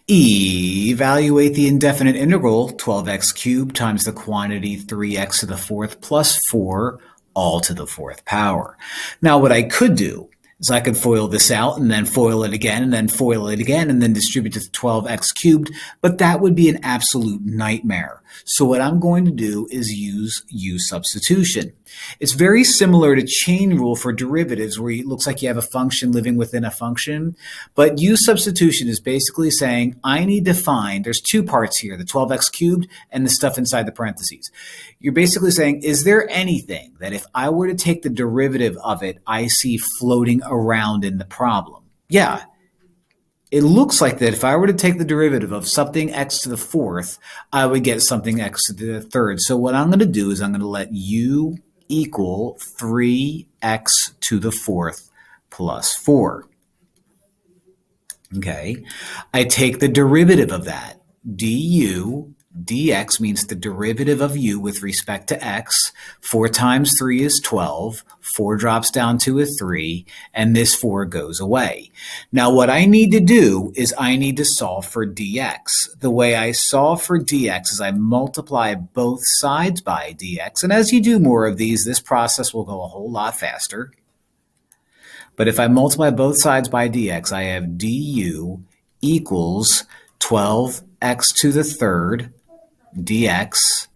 Evaluate the indefinite integral 12x cubed times the quantity 3x to the fourth plus 4 all to the fourth power. Now what I could do is I could FOIL this out and then FOIL it again and then FOIL it again and then distribute to 12x cubed, but that would be an absolute nightmare. So what I'm going to do is use substitution. It's very similar to chain rule for derivatives where it looks like you have a function living within a function, but substitution is basically saying I need to find, there's two parts here, the 12x cubed and the stuff inside the parentheses. You're basically saying, is there anything that if I were to take the derivative of it, I see floating around in the problem? Yeah. It looks like that if I were to take the derivative of something x to the fourth, I would get something x to the third. So what I'm going to do is I'm going to let u equal 3x to the fourth plus 4. Okay, I take the derivative of that. Du dx means the derivative of u with respect to x. 4 times 3 is 12. 4 drops down to a 3, and this 4 goes away. Now what I need to do is I need to solve for dx. The way I solve for dx is I multiply both sides by dx, and as you do more of these, this process will go a whole lot faster. But if I multiply both sides by dx, I have du equals 12x to the third dx.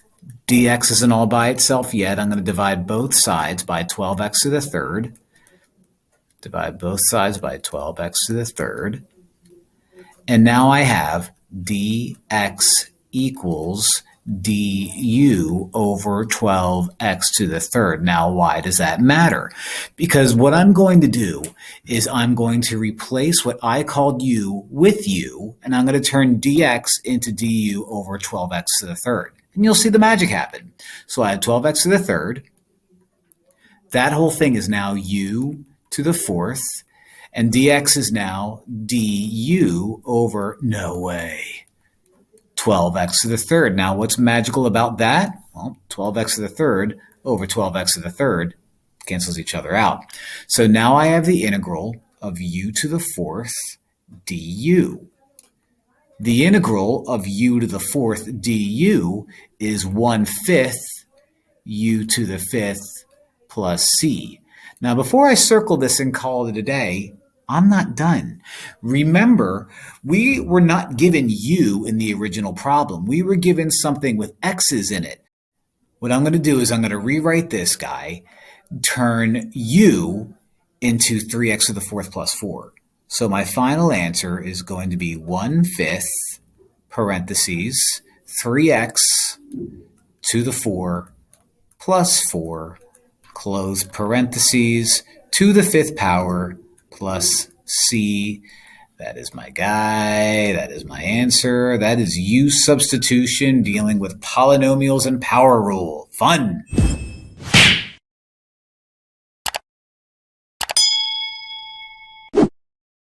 Dx isn't all by itself yet. I'm going to divide both sides by 12x to the third. Divide both sides by 12x to the third. And now I have dx equals du over 12x to the third. Now, why does that matter? Because what I'm going to do is I'm going to replace what I called u with u, and I'm going to turn dx into du over 12x to the third. And you'll see the magic happen. So I have 12x to the third. That whole thing is now u to the fourth, and dx is now du over, no way, 12x to the third. Now, what's magical about that? Well, 12x to the third over 12x to the third cancels each other out. So now I have the integral of u to the fourth du. The integral of u to the fourth du is 1/5 u to the fifth plus c. Now, before I circle this and call it a day, I'm not done. Remember, we were not given u in the original problem. We were given something with x's in it. What I'm going to do is I'm going to rewrite this guy, turn u into 3x to the fourth plus 4. So my final answer is going to be 1/5 parentheses 3x to the 4 plus 4 close parentheses to the fifth power plus c. That is my guy. That is my answer. That is u substitution dealing with polynomials and power rule. Fun!